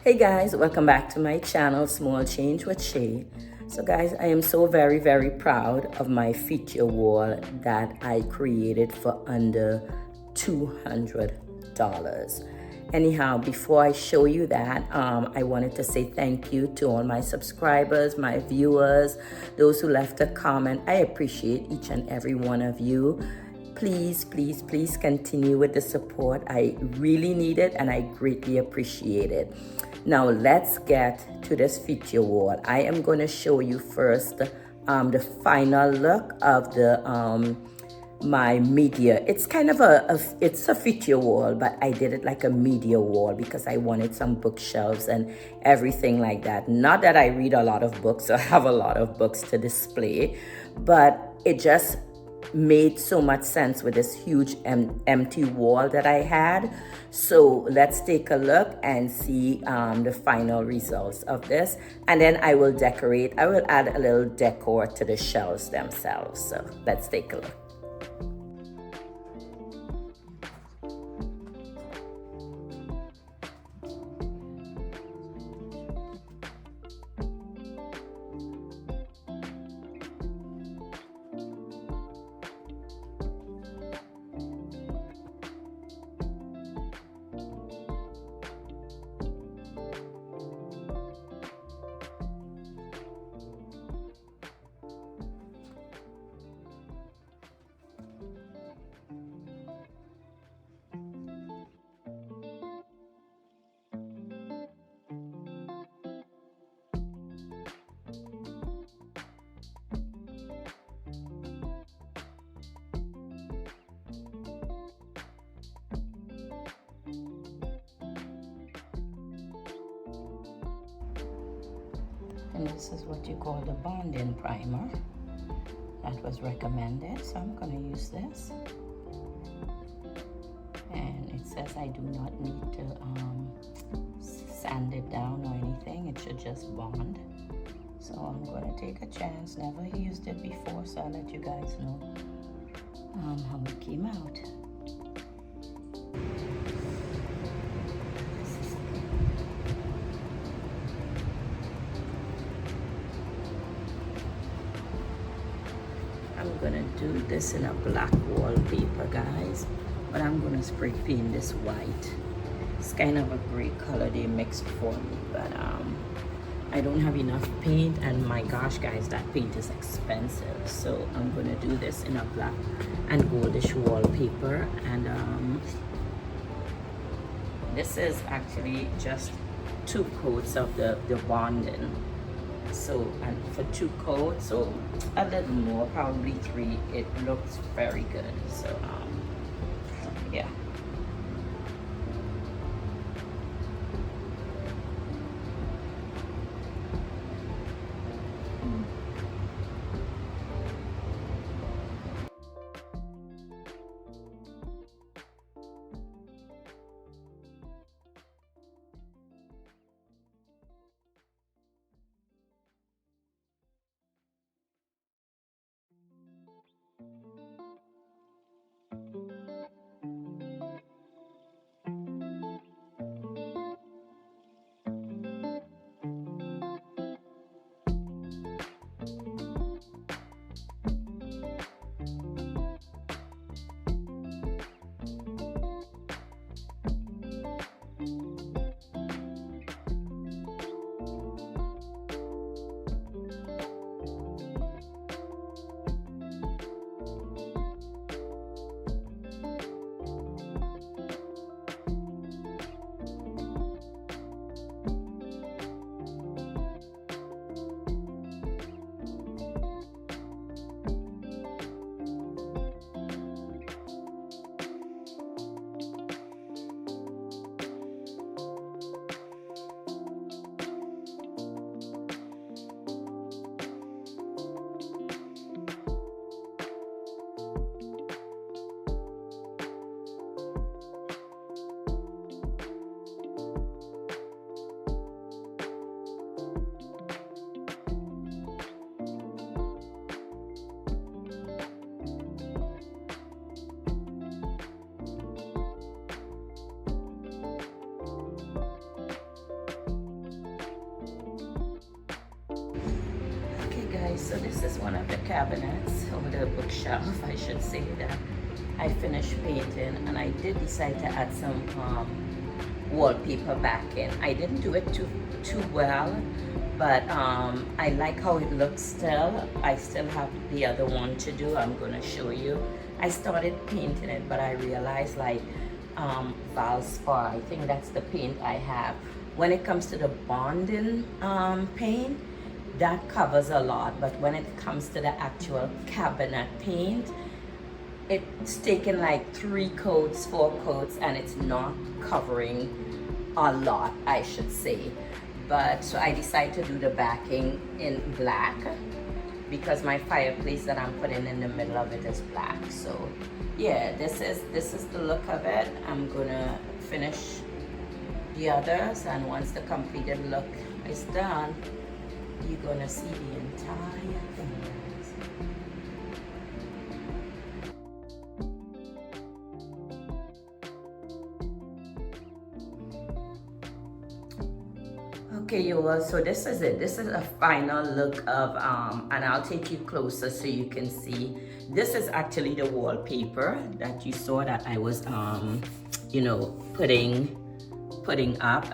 Hey guys, welcome back to my channel, Small Change with Shay. So guys, I am so very proud of my feature wall that I created for under $200. Anyhow, before I show you that, I wanted to say thank you to all my subscribers, my viewers, those who left a comment. I appreciate each and every one of you. Please continue with the support. I really need it and I greatly appreciate it. Now let's get to this feature wall. I am going to show you first the final look of the my media. It's kind of it's a feature wall, but I did it like a media wall because I wanted some bookshelves and everything like that. Not that I read a lot of books or have a lot of books to display, but it just made so much sense with this huge empty wall that I had. So let's take a look and see the final results of this, and then I will decorate. I will add a little decor to the shelves themselves. So let's take a look. And this is what you call the bonding primer that was recommended. So I'm going to use this. And it says I do not need to sand it down or anything. It should just bond. So I'm going to take a chance. Never used it before, so I'll let you guys know how it came out. I'm gonna do this in a black wallpaper, guys, but I'm gonna spray paint this white. It's kind of a great color they mixed for me, but I don't have enough paint, and my gosh guys, that paint is expensive. So I'm gonna do this in a black and goldish wallpaper, and this is actually just 2 coats of the bonding. So, and for 2 coats, so a little more, probably 3, it looks very good. So yeah. So this is one of the cabinets, or the bookshelf, I should say, that I finished painting, and I did decide to add some wallpaper back in. I didn't do it too well, but I like how it looks still. I still have the other one to do. I'm gonna show you. I started painting it, but I realized, like, Valspar, I think that's the paint I have. When it comes to the bonding paint, that covers a lot, but when it comes to the actual cabinet paint, it's taken like 3 coats, 4 coats, and it's not covering a lot, I should say. But so I decided to do the backing in black because my fireplace that I'm putting in the middle of it is black. So yeah, this is the look of it. I'm gonna finish the others, and once the completed look is done, you're gonna see the entire thing, guys. Okay, you all, so this is it. This is a final look of, and I'll take you closer so you can see. This is actually the wallpaper that you saw that I was, you know, putting up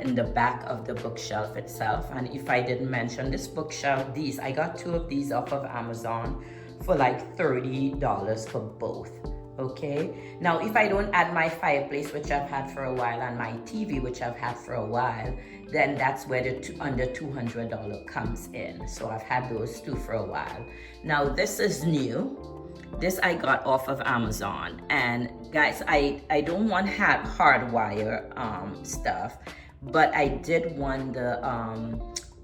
in the back of the bookshelf itself. And if I didn't mention this bookshelf, I got 2 of these off of Amazon for like $30 for both. Okay, now if I don't add my fireplace, which I've had for a while, and my TV, which I've had for a while, then that's where the under $200 comes in. So I've had those 2 for a while. Now this is new. This I got off of Amazon, and guys, I don't want hardwire stuff, but I did want the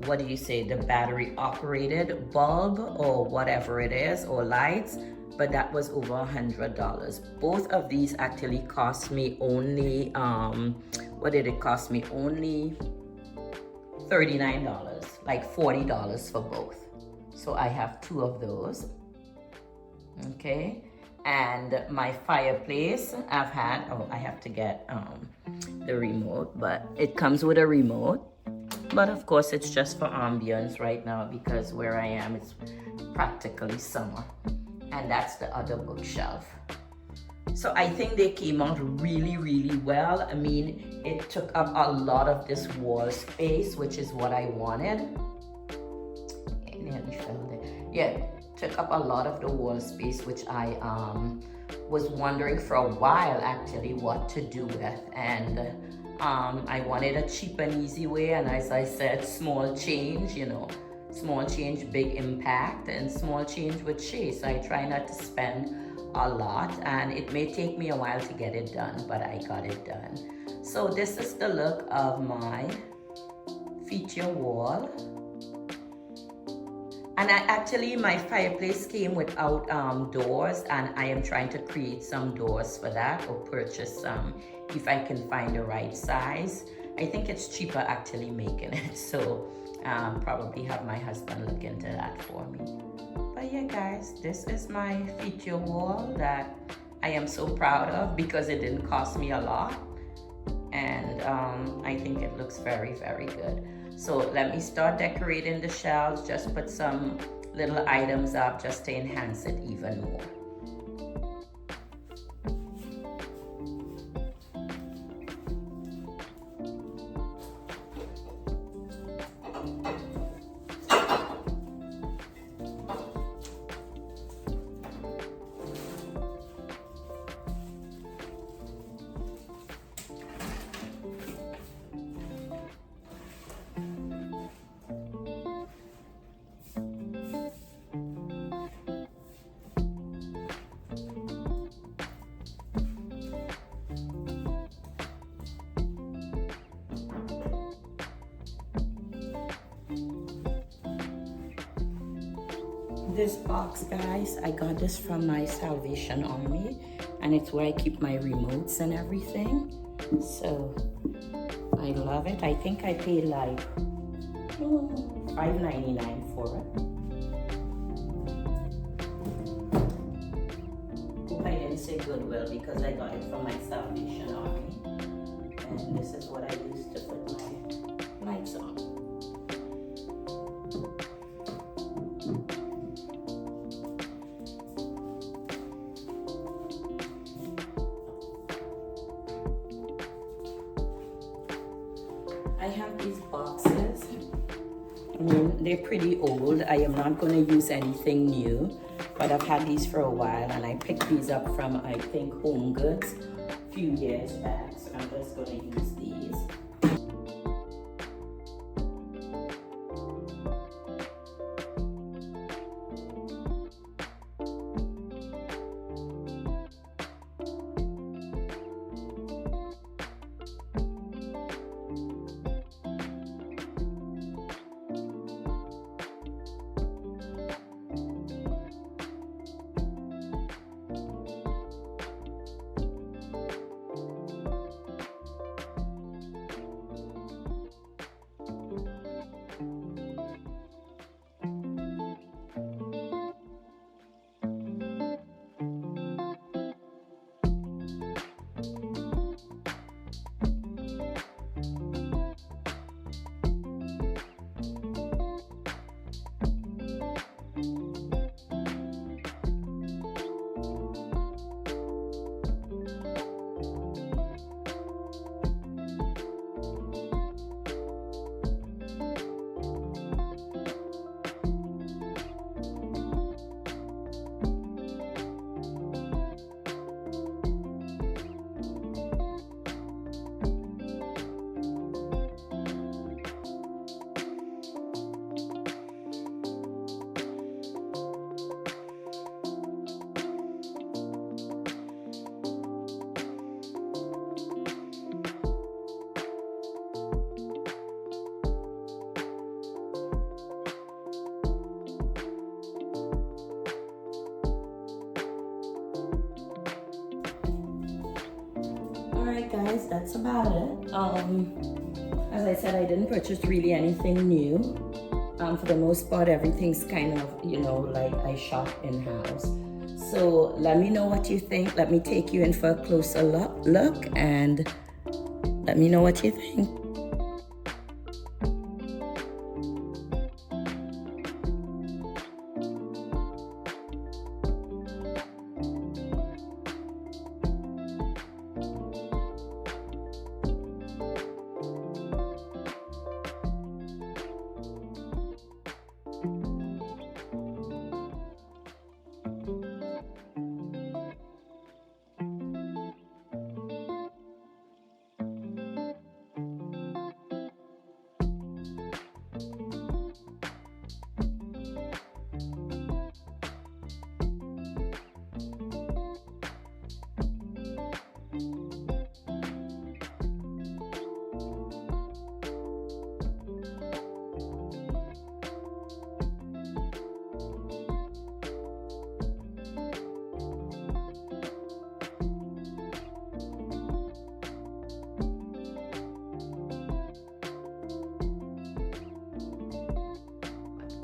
what do you say, the battery operated bulb or whatever it is, or lights, but that was over $100. Both of these actually cost me only what did it cost me? Only $39, like $40 for both. So I have 2 of those. Okay, and my fireplace I've had, I have to get the remote, but it comes with a remote, but of course it's just for ambience right now because where I am it's practically summer. And that's the other bookshelf. So I think they came out really well. I mean, it took up a lot of this wall space, which is what I wanted. It nearly fell there. Yeah, took up a lot of the wall space, which I was wondering for a while actually what to do with. And I wanted a cheap and easy way, and as I said, small change, you know, small change, big impact, and small change with Chase. I try not to spend a lot, and it may take me a while to get it done, but I got it done. So this is the look of my feature wall. And my fireplace came without doors, and I am trying to create some doors for that, or purchase some if I can find the right size. I think it's cheaper actually making it, so probably have my husband look into that for me. But yeah, guys, this is my feature wall that I am so proud of because it didn't cost me a lot, and I think it looks very good. So let me start decorating the shelves, just put some little items up just to enhance it even more. This box, guys, I got this from my Salvation Army, and it's where I keep my remotes and everything. So I love it. I think I paid like $5.99 for it. Hope I didn't say Goodwill because I got it from my Salvation Army, and this is what I use to put my lights on. I have these boxes. I mean, they're pretty old. I am not going to use anything new, but I've had these for a while, and I picked these up from, I think, Home Goods a few years back. So I'm just going to use these. Alright guys, that's about it. As I said, I didn't purchase really anything new. For the most part, everything's kind of, you know, like I shop in-house. So let me know what you think. Let me take you in for a closer look and let me know what you think.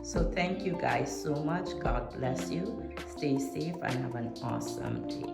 So thank you guys so much. God bless you. Stay safe and have an awesome day.